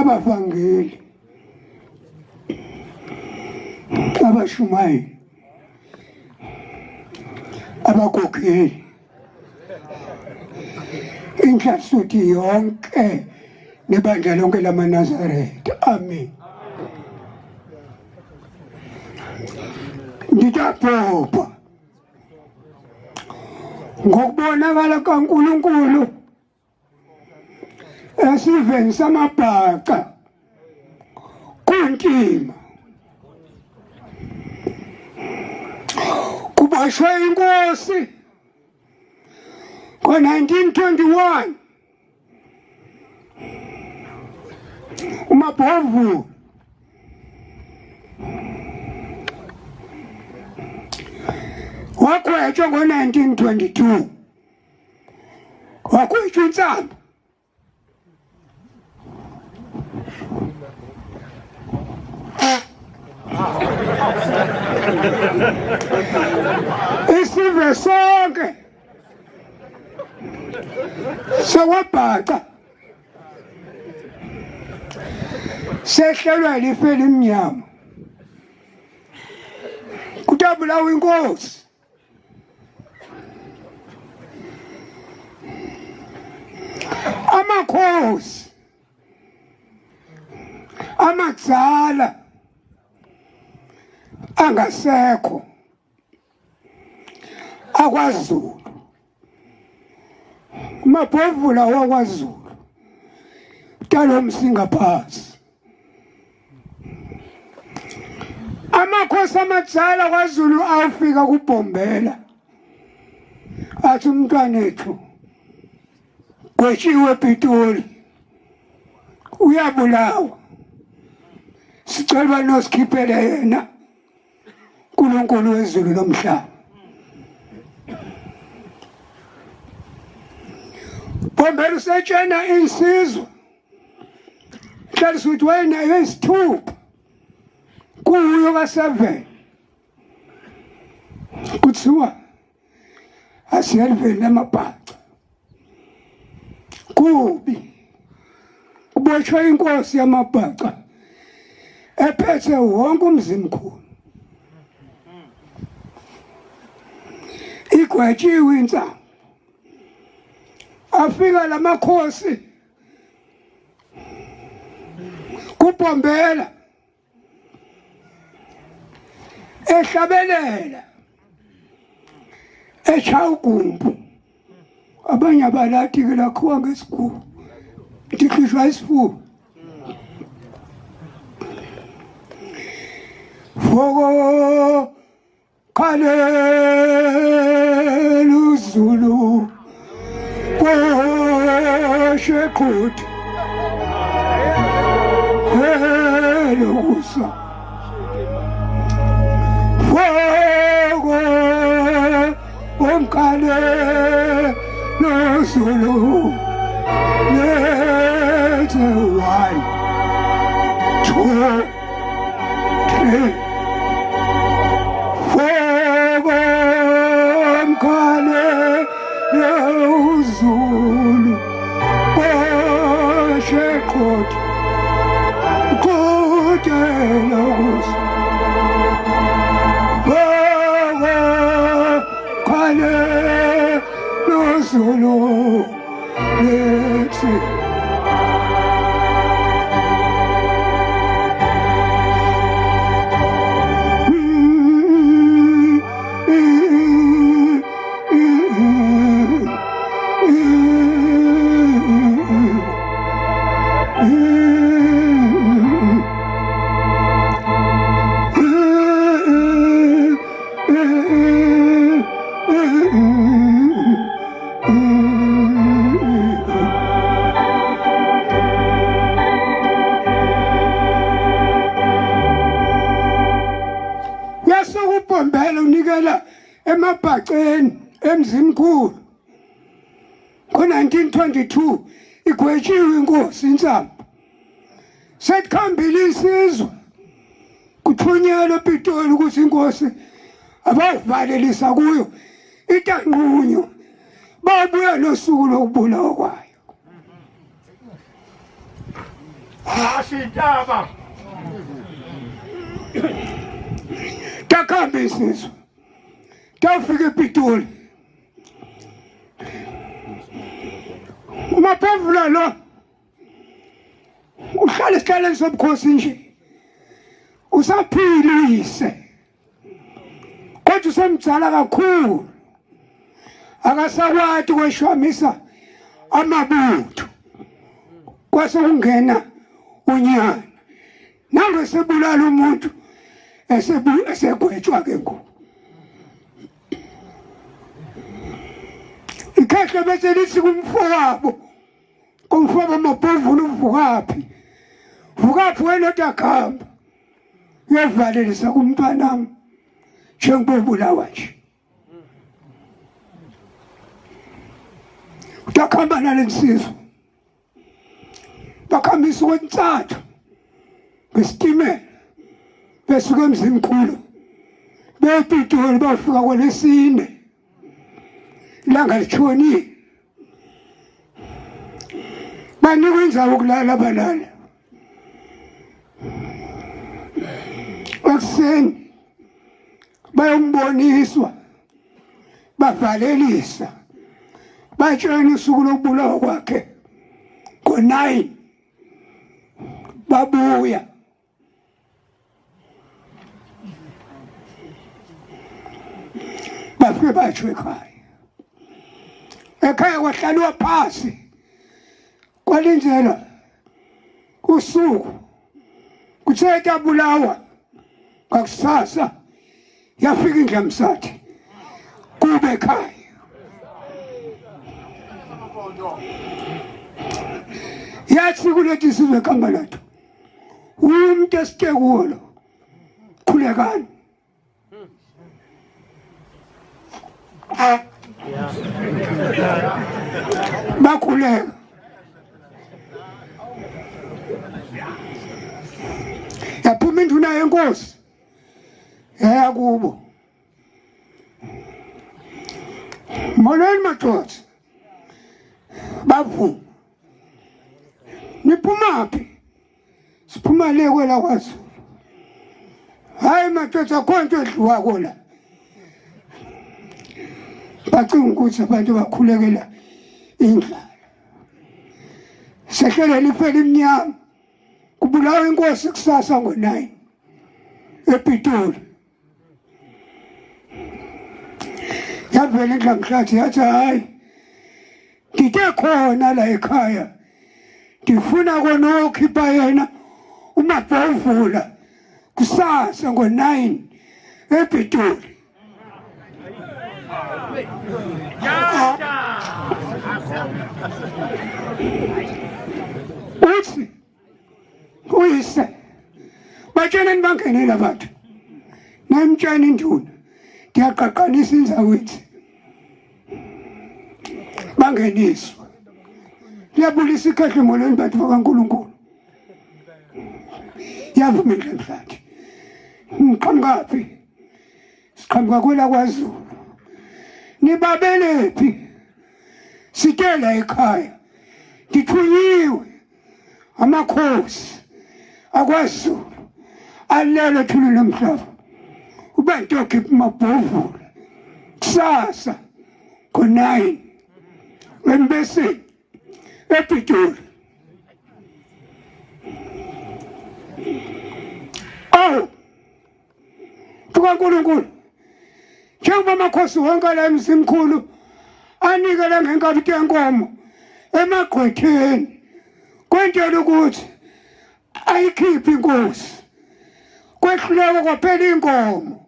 Abavangeli, abashumayeli, abakhokheli, inhlasuthi yonke nebandla lonke lamaNazaretha. Amen. Ngiyabhopha ngokubonakala kaNkulunkulu esiveni samabhaca kuntima kubashwe inkosi ngo-1921 uMabhovula wakhwetshwa ngo-1922 wakhwetshwa intambo isive sonke sewabhaca sehlelwa life elimnyama kutabulawa inkosi amakhosi amadzala angasekho akwaZulu uMabhovula wakwaZulu talo msinga phasi amakhosi amadzala kwaZulu awufika kubhombela athi umntwanethu gwetshiwe ePitoli uyabulawa sicela nosikhiphele yena uNkulunkulu wezulu nomhlaba. Bombela usetshena insizwa hlalisa ukuthi wena yesithupha kuyo ka7 kuthiwa asiyaliveli amabhaca kubi kubotshwe inkosi yamabhaca ephethe wonke umzimkhulu igwetshiwe intambo afika lamakhosi kubhombela ehlabelela echawugumbu abanye abalathi ke lakhuwa ngesigulu ndikhishwa isifuba Fogo khalela uZulu kwashekhuthi elokusa fogo omkhalela uZulu let's 1 2 3 Zulu, Washekot, Kodelos, Bawa, Kale, Zulu, let's see. Emabhaceni emzimkhulu ngo-1922 igwetshiwe inkosi intambo sekuhambile isizwe kuthunyelwa ePitoli ukuthi inkosi abavalelisa kuyo itanqunyo babuya nosuku lokubulawa kwayo Ashitaba. Takhamba isizwe. Tafika ePitoli. uMabhovula lo uhlala esikhaleni sobukhosi nje. Usaphila uyise. Kodwa usemdzala kakhulu. Akasakwazi ukweshwamisa amabutho. Kwase kungena uNyazi. Nange sebulala umuntu esegwetshwa ke ngo. Ikhehle bese lithi kumfowabo. Kumfowabo uMabhovula uvukaphi. Vukaphi wena takhamba. Uyavalelisa kumntwanami. Njengobulawa nje. Utakhamba nalensizwe. Bakhambisa kwentathu. Ngestimela. Besuka emzimkhulu. bePitoli bafika kwelesine. Ilanga litshonile. Banikwa indzawo yokulala balala. Ekuseni bayomboniswa. Bavalelisa. Batshela usuku lokubulawa kwakhe. Ngo-9 babuya. Bafike bashwe ekhaya. Ekhaya kwahlaliwa phasi. Kwalinzelwa usuku. Kuthe tabulawa. Ngakusasa yafika indlamsathi. Kube ekhaya. Yathi kulethi sizwe khamba latho. Umuntu esitekulo. Khulekani. Bakhuleka. Yaphuma induna yenkosi. Yaya kubo. Molweni madoda. Bavuma. Niphumaphi? Siphuma le kwela kwaZulu. Hayi madoda konke edliwa kola. Bacinga ukuthi abantu bakhulekela indlala. Sehlela lifela imnyama. Kubulawa inkosi kusasa ngo-9 ePitoli. Yavela indlamhlathi yathi hayi. Ngide khona la ekhaya. Ngifuna kona ukhipha yena uMabhovula kusasa ngo-9 ePitoli. Uthi uyise batsheleni bangenela abantu. Namtshani induna. Ngiyaqaqanisa indzawithi. Bangeniswa. Liyabulisa ikhehle molweni bantu bakaNkulunkulu. Yavuma indlamhlathi. Ngiqhamukaphi? Siqhamuka kwela kwaZulu. Nibabelephi? Sitela ekhaya. Ngithunyiwe amakhosi akwaZulu alele thule nomhlaba. Ubantu okhipha uMabhovula kusasa ngo-9 embese ePitoli. Oh, tukaNkulunkulu njengoba amakhosi wonke la emzimkhulu anikela ngenkabi yenkomo emagqwetheni kwentela ukuthi ayikhiphe inkosi. Kwehluleka kwaphela inkomo.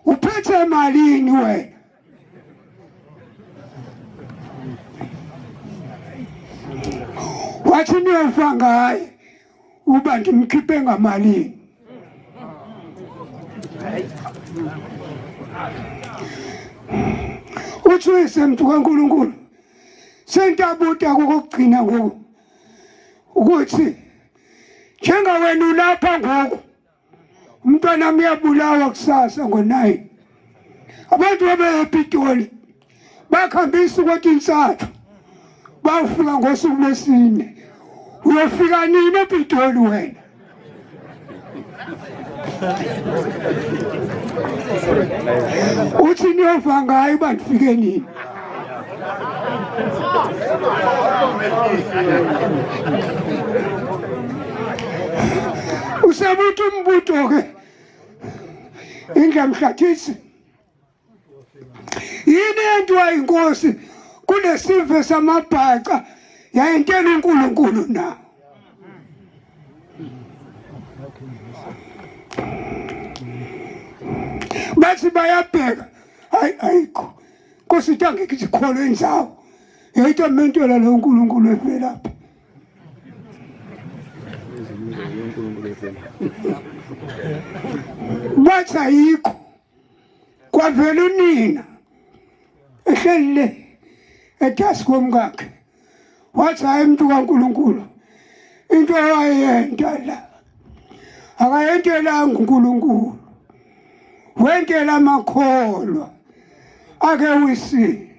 Uphethe malini wena? Wathi niyofa ngaye uba ngimkhiphe ngamalini. Uthi uyisemntu kaNkulunkulu sentabuta kokugcina ngoku ukuthi njenga wena ulapha ngoku umntwana wami uyabulawa kusasa ngo-9. Abantu bePitoli bakhambisa ukuthi insathu bafika ngosuku lwesine uyofika nini ePitoli wena? Uthi niyova ngayo bandifike nini? Usabuthi umbuto ke indlamhlathisi yini entwa inkosi kunesive samabhaca yayintela uNkulunkulu na bathi bayabheka ayikho Nkosi ithi angeke izikholo enzawo yayitha mentela lo uNkulunkulu evelaphi bathi ayikho kwavela unina ehleli le edasi komkakhe wathi hayi umuntu kaNkulunkulu into ayenta la akayentelanga uNkulunkulu wentela amakholwa ake wisi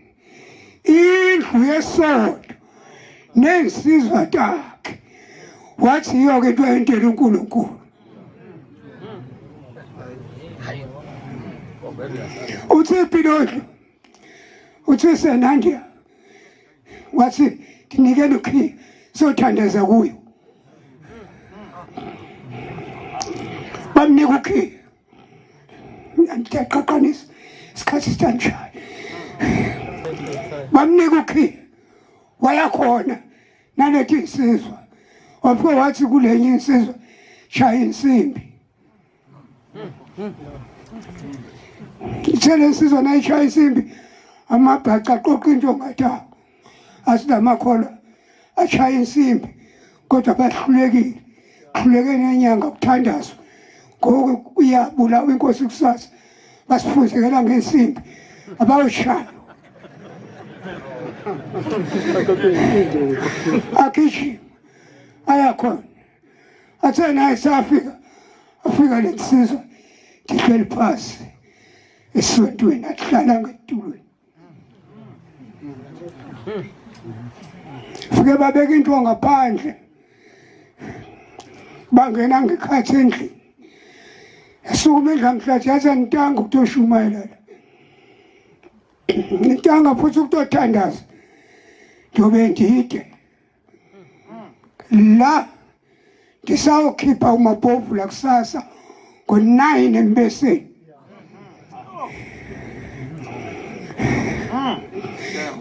indlu yesodo nensizwa takhe wathi yoke into ayentela uNkulunkulu uthi Piloli uthi senandia wathi ndinikele ukhi sothandaza kuyo bamnika ukhi andiyaqaqanisa isikhathi sitanjani bamnika ukhi wayakhona nalethi insizwa wafika wathi kulenye insizwa shaya insimbi ithele insizwa nayishaya insimbi amabhaca aqoqa into ngatawo asinamakholwa ashaya insimbi kodwa bahlulekile nenyanga kuthandazwa ngoku kuyabulawa inkosi kusasa basifuzekela ngensimbi abawushayo akhishi ayakhona athe naye afika lensizwa ndihleli phasi esontweni ahlala ngetulweni fike babeka into ngaphandle bangena ngekhathi endlini yasukuma endlamhlathi yathi nitanga ukutoshumayela nitanga futhi ukutothandaza njobe ndide la ndisawukhipha uMabhovula kusasa ngo-9 embeseni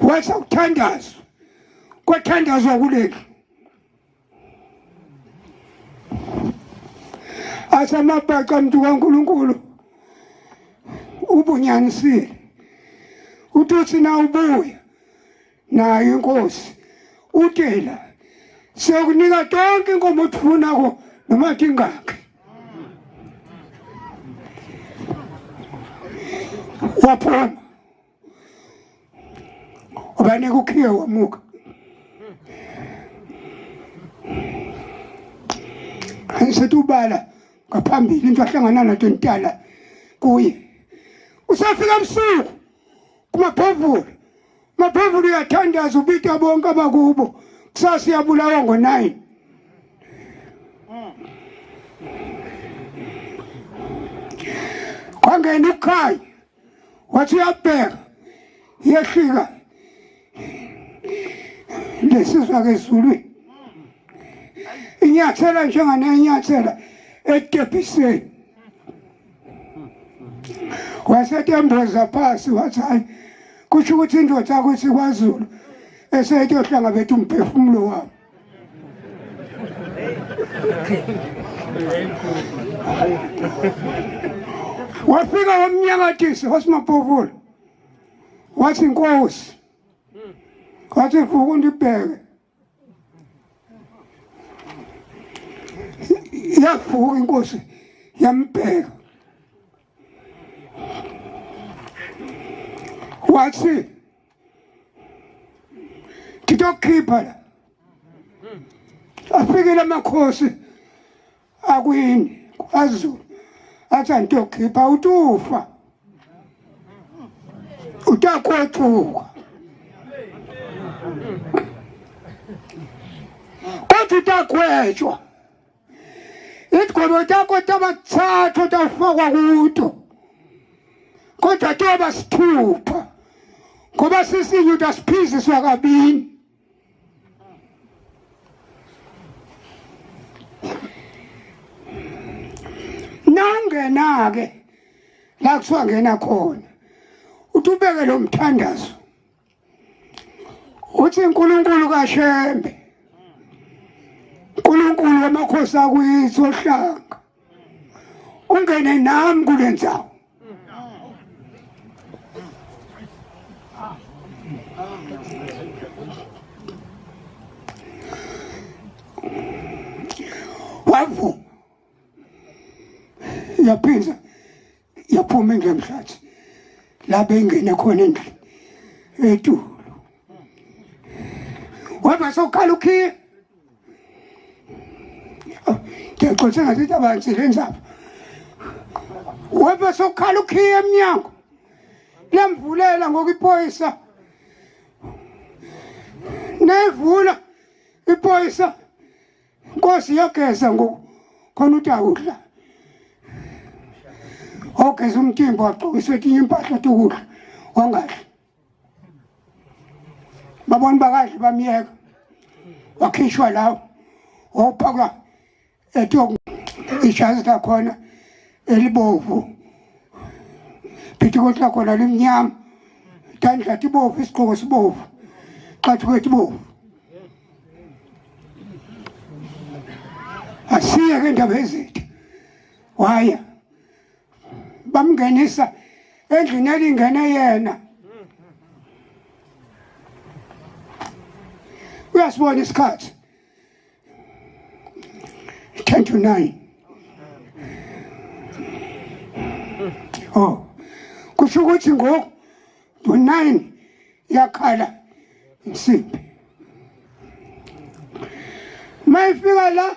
wathi ukuthandazwa kwathandazwa kuleli athi amabhaca mntu kaNkulunkulu ubunyanisile uthi na ubuya nayo inkosi utela siyokunika tonke inkomo othunako noma tingakhe waphuma ubanika ukhiye wamuka angisethi ubala ngaphambili into ahlangana nato ntala kuye usafika ebusuku kuMabhovula uMabhovula uyathandaza ubita bonke abakubo kusasa iyabulawa ngo-9 kwangena ukhaya wathi uyabheka yehlika lesizwa ke ezulwini inyathela njenganenyathela etebhiseni wasetemboza phasi wathi hayi kusho ukuthi indoda yakho sikwaZulu esethi yohlanga bethu umphefumulo wabo wafika wamnyangatisa wasiMabhovula wathi inkosi wathi vuka undibheke yavuka inkosi yambheka wathi ngitokukhipha la afikile amakhosi akwini kwaZulu athi ngitokukhipha utufa utakothuka kodwa wathi utagwetshwa isigwebo takho tabathathu tafakwa kuto kodwa toba sithupha ngoba sisinye utasiphiziswa kabini nangena-ke la kuthiwa ngena khona uthi ubeke lo mthandazo uthi uNkulunkulu kaShembe uNkulunkulu wamakhosi akwithi ohlanga ungene nami kule ndzawo wavu yaphinza yaphuma ngemhlathi la bengene khona endlini etulo waba sokhala ukhiye ngiyaqotha ngathi abanzi lenzaba waba sokhala ukhiye eminyango lamvulela ngokuphoyisa nevula iphoyisa Nkosi yageza ngokhona uthi awudla ogeza umtimba wagqokiswa etinye impahla tukudla wangadli babona bakadli bamyeka wakhishwa lawo wawuphaka eto ijazi lakhona elibovu phithikoti lakhona limnyama tandla tibovu isigqoko sibovu xathi kwethu bovu asiye ke ndaba ezithe waya bamngenisa endlini elingene yena uyasibona isikhathi 10:09 oh kusho ukuthi ngo-9 yakhala insimbi mayifika la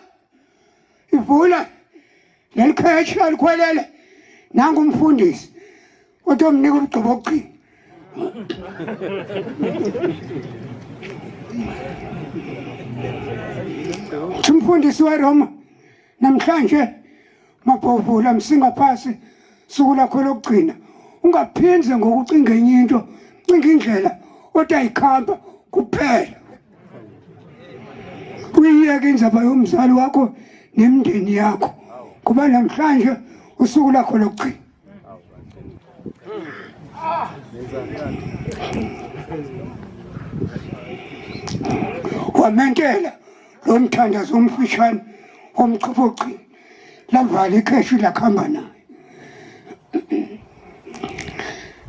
ivula lelikheshi alikhwelele nangu umfundisi kodwa umnika ubugqibo ogcina umfundisi weRoma namhlanje uMabhovula msinga phasi suku lakho lokugcina ungaphinze ngokucinga enye into cinga indlela otayikhamba kuphela uyiyeke inzaba yomzali wakho nemndeni yakho kuba namhlanje usuku lakho lokugcina wamentela lo mthandazo omfishane omchupho ogcina lavala ikheshi lakhamba naye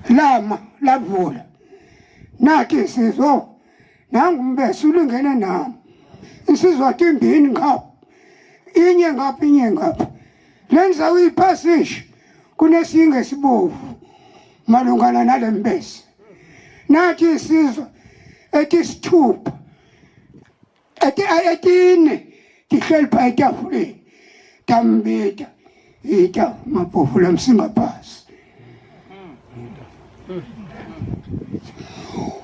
lama lavula nathi insizwa nangumbese ulingene nami insizwa timbini ngapha inye ngapha inye ngapha lenza uyiphasishe kunesinge sibovu malungana nalembese nathi isizwa etisithupha etine tihleli pha etafuleni tambita ita uMabhovula msinga phasi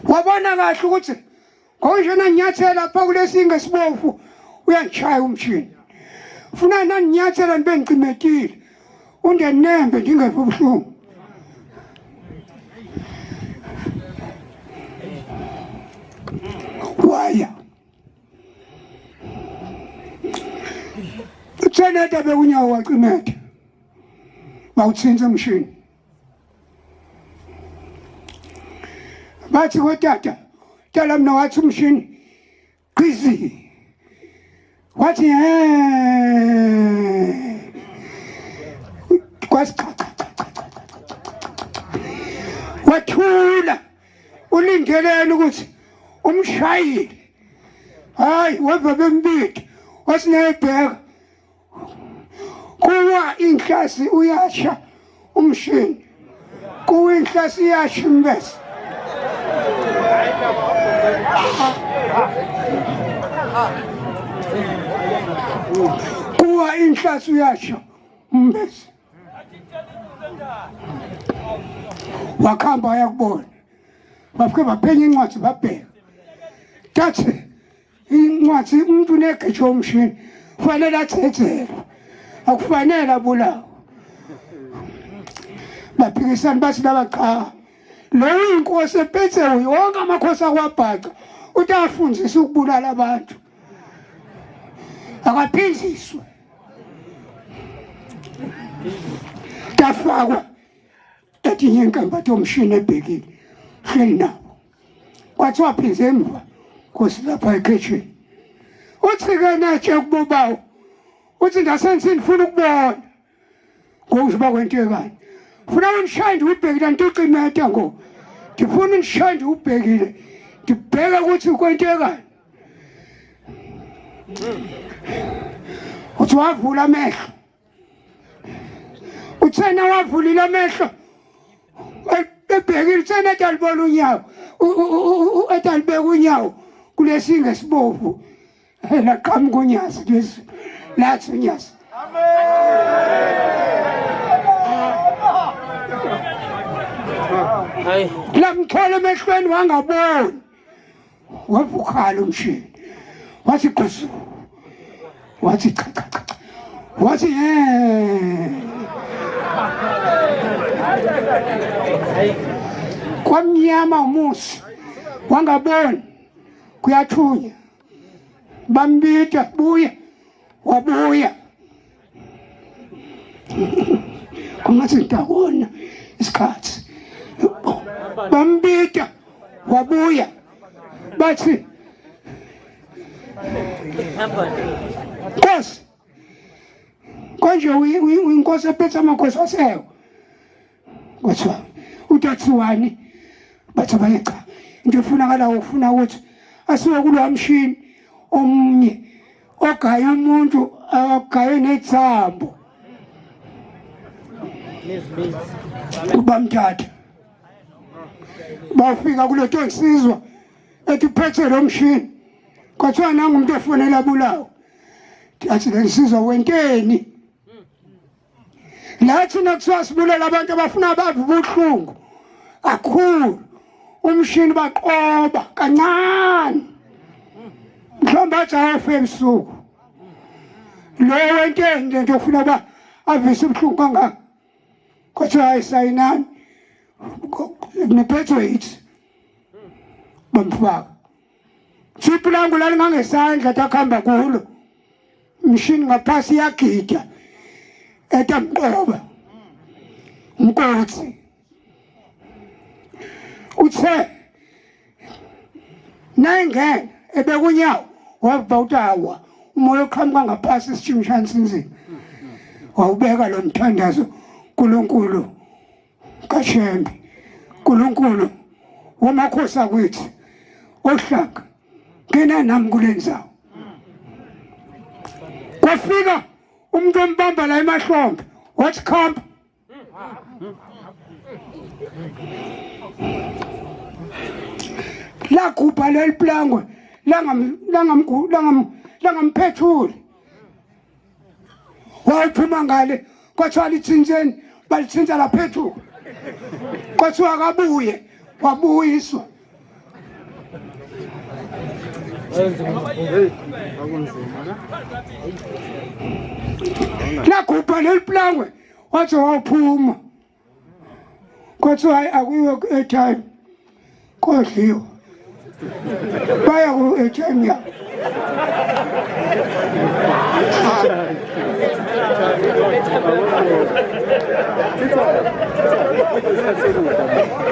wabona kahle ukuthi ngonjena nyathela pha kulesinge sibovu uyangishaya umshini ufuna naninyathela nibe ngicimetile undenembe ndingeva ubuhlungu waya utheneta bekunyawo wacimeta bawuthinza umshini bathi kotata tala mna wathi umshini qizi wathi wathula ulindeleni ukuthi umshayile hayi weva bembili wasinebheka kuwa inhlasi uyasha umshini kuwa inhlasi iyasha imbese kuwa inhlasi uyasha umbese wakhamba yakubona bafike baphenya incwadi babheka tathi incwadi umuntu unegejo omshini kufanele athethelwe akufanele abulawe baphikisana bathi laba cha lo inkosi ephethe yonke amakhosi akwabhaca uthi afundzise ukubulala abantu akaphinziswe tafakwa etinye inkambathi omshini ebhekile hleli nabo kwathi waphinze emva nkosi lapha ekhethweni uthi-ke netshe kubobawo uthi ndasenzi ndifuna ukubona ngokusho bakwentekani funa unishaye ndiwubhekile ntucimeta ngo ndifuna unishaye ndiwubhekile ndibheke ukuthi ukwentekani uthi wavula amehlo uthena wavulile amehlo ebhekile uthena etalibona unyawo etalibeka unyawo kulesinga esibovu laqhamuka uNyazi lezi lathi uNyazi Hayi lamthole emehlweni wangaboni wavukhala umshini wathi qhuzu wathi cha cha cha wathi kwamnyama umusi wangaboni kuyathunya bambita buya wabuya kungathi ngiyabona isikhathi bambita wabuya bathi Nkosi konje uyinkosi ephethe amakhosi aseyo kwathiwa utathiwani bathi abanye cha into efunakala ufuna ukuthi asiwe kulwa mshini omnye ogaya umuntu agaye nethambo ubamthatha bafika kule nto esizwa ethi phethe lo mshini kwathiwa nanga umuntu efonela bulawo athi lesizwa wenteni lathi nakuthiwa sibulela abantu abafuna bavu ubuhlungu kakhulu umshini baqoba kancane mhlawumbe athi afe ebusuku lo wenteni nje ufuna ba avise ubuhlungu kangaka kwathiwa ayisayinani nephethwe yithi bamfaka siphulangu lalingangesandla takhamba kulo mshini ngaphasi yagida etamqoba umkhosi uthe nayingena ebekunyawo wava utawa umoya oqhamuka ngaphasi isishimshana sinzima wawubeka lo mthandazo uNkulunkulu kaShembe uNkulunkulu womakhosi akwethi ohlaka ngena nami kulenzawo kwafika umuntu ombamba la emahlombe wathi khamba la kupha leliplangwe langamphethuli waphuma ngale kwathiwa lithintseni balithinta laphethu kwathiwa akabuye wabuyiswa la kupha leliplangwe wathi waphuma kwathiwa akuyiwe ku-airtime kodliwa baya ku-airtime yabo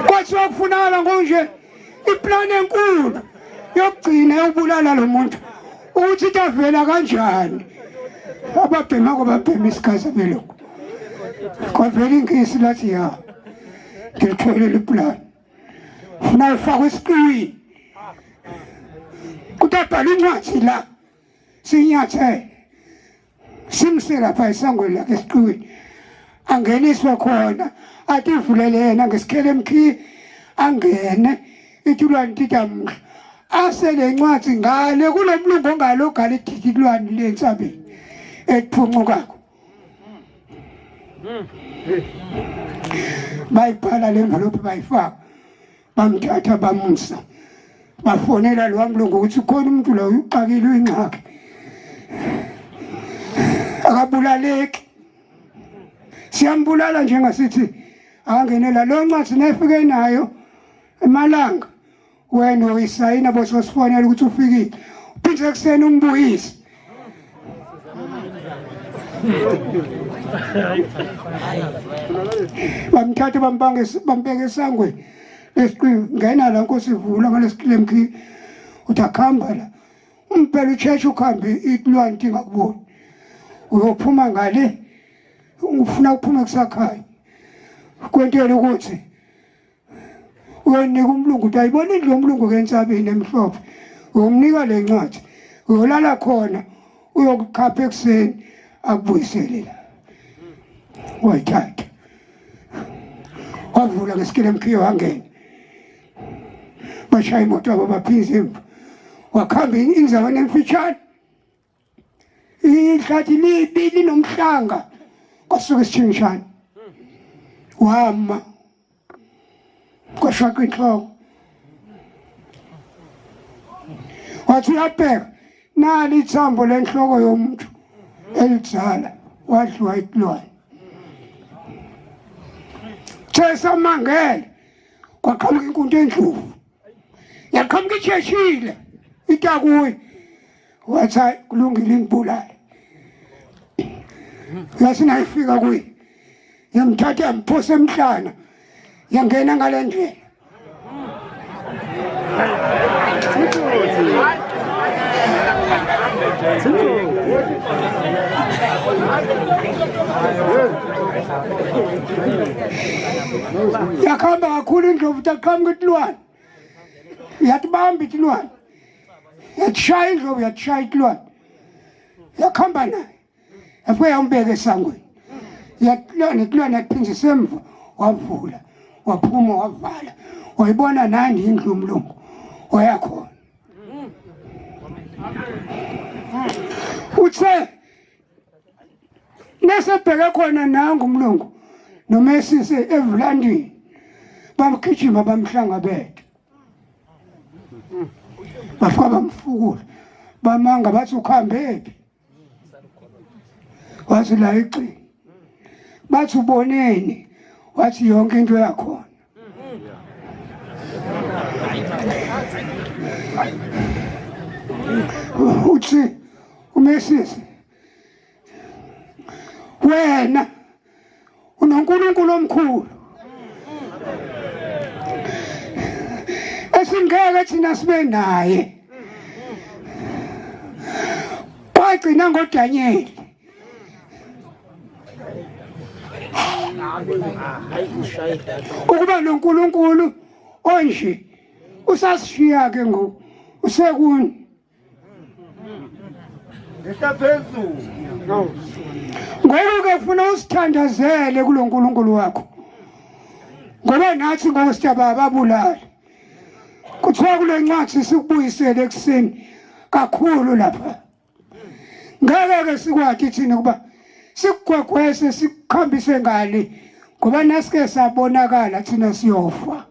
kwathiwa kufunakala ngonje iplani enkulu yokugcina yokubulala lo muntu ukuthi itavela kanjani ababhema kwababhema isikhathi belokhu kwavela inkisi lathi ya ngilitholele iplani funa ufakwe esiqiwini kutabhala incwadi la sinyathele simse lapha esangweni lakhe esiqiwini angeniswe khona athi ivulele yena ngesikhele emkhi angene ithulwane titamhla asele incwadi ngale kulomlungu ongalo ogala idikilwane lensabeni ekuphunqukako bayibhala le envelope bayifaka bamthatha bamusa bafonela lo mlungu ukuthi khona umuntu lo uqakile uyingxaki akabulaleki siyambulala njengasithi angenela lo ncwadi nefike nayo emalanga wena uyisayina bososifonela ukuthi ufikile uphinde ekseni umbuyise bamthatha bambeke esangweni lesiqingi ngena la Nkosi ivula ngalesikilemkhi uthi akhamba la umpela ucheche ukhambe itlwane ingakuboni uyophuma ngale ufuna ukuphuma kusakhaya kwentela ukuthi uyonika umlungu ukuthi ayibona indlu yomlungu kentsabeni emhlophe uyomnika le ncwadi uyolala khona uyokukhapha ekseni akubuyisele la wayithatha wavula ngesikilemkhi wangena bashaya imoto yabo baphinze emva wakhamba inzabane emfitshane ihlathi libili nomhlanga kwasuka esithingishane wama kwashaka inhloko wathi uyabheka nali ithambo lenhloko yomuntu elidzala wadliwa itlwane thesa mangele kwaqhamuka inkunti endlovu yaqhamuka icheshile itakuyi wathi kulungile ngibulale yasinayifika kuyi yamthatha yamphosa emhlana yangena ngale ndlela yakhamba kakhulu indlovu taqhamuka itlwane yatibamba itlwane yatshaya indlovu yatshaya itlwane yakhamba naye yafike yambeka esangweni itlwane yaphindisa emva wavula waphuma wavala wayibona nani indlu yomlungu wayakhona uthe nesebheke khona nangu umlungu nomesise evulandini bamkhijima bamhlangabethe bafika bamfukula bamanga bathi ukhambephi wathi la icini bathi uboneni wathi yonke into yakhona uthi umesisi wena unonkulunkulu omkhulu esingeke thina sibe naye kwagcina ngoDanyeli ukuba nonkulunkulu onje usasishiya ke ngo usekuni ngoba ufuna usithandazele kulonkulunkulu wakho ngoba nathi ngositshaba babulala kuthiwa kule ncwadi sikubuyisele ekseni kakhulu lapha ngeke sikwathi thina kuba sikugwegwese sikhambise ngale ngoba nasike sabonakala thina siyofa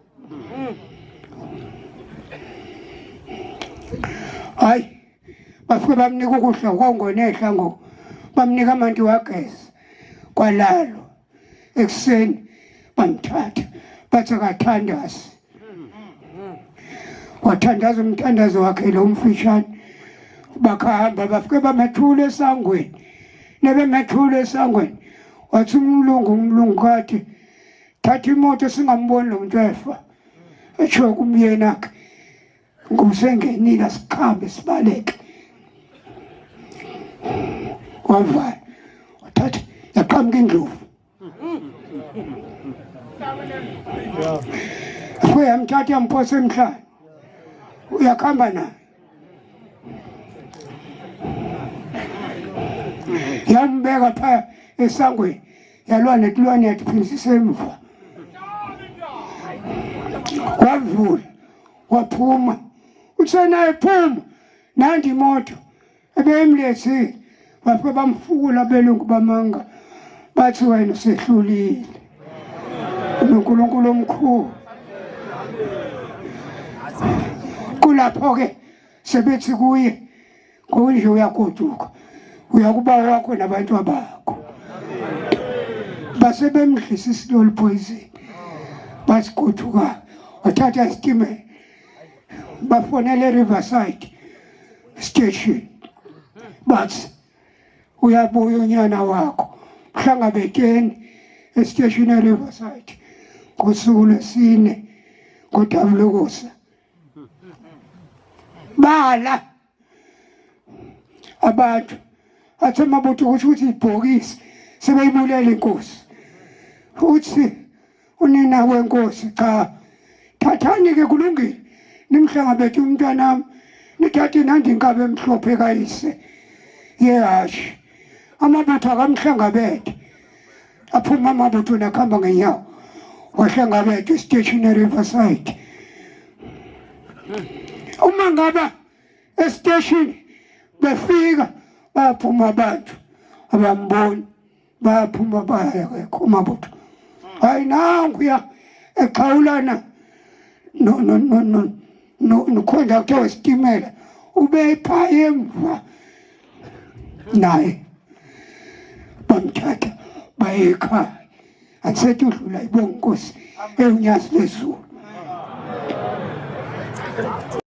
hayi bafike bamnika ukudla kwakungonehla ngo bamnika amanti wagesi kwalalo ekseni bamthatha bathi akathandazi wathandaza umthandazo wakhe lo mfishane bakhamba bafike bamethula esangweni nebemethula esangweni wathi umlungu kathi thatha imoto singamboni lo muntu efa etsho kumyeni akhe ngusengenile sikhambe sibaleke wavala wathatha yaqhamuka indlovu yamthatha yamphosa emhlane uyakhamba naye yambeka phaya esangweni yalwa netlwane yathiphindisa emva wavula waphuma usenaye phuma nandi imoto ebeyimlethile bafike bamfukula belungu bamanga bathi wena usehlulile uNkulunkulu omkhulu kulapho ke sebethi kuye konje uyagoduka uyakuba wakho nabantu abakho base bemdlisa isilol poison basigoduka wathatha isitimela bafonele Riverside station bathi uyabuya unyana wakho mhlangabekeni estation e Riverside ngosuku lwesine ngoDavulokusa bala abantu athe mabutho ukuthi ibhokisi sebeyibulela inkosi uthi unina wenkosi cha thathani ke kulungile nimhlangabethe umntanami nithathe nandi inkabe emhlophe kayise yehashi amabutho akamhlangabethe aphuma amabutho nakhamba ngenyawo wahlangabethe station e Riverside uma ngaba estation befika baphuma abantu abamboni baphuma baya kumabutho hayi nangu ya eqhawulana no conductor wesitimela ubepha emva naye bamthatha baye ekhaya asethi udlula ibonga inkosi uNyazi lezulu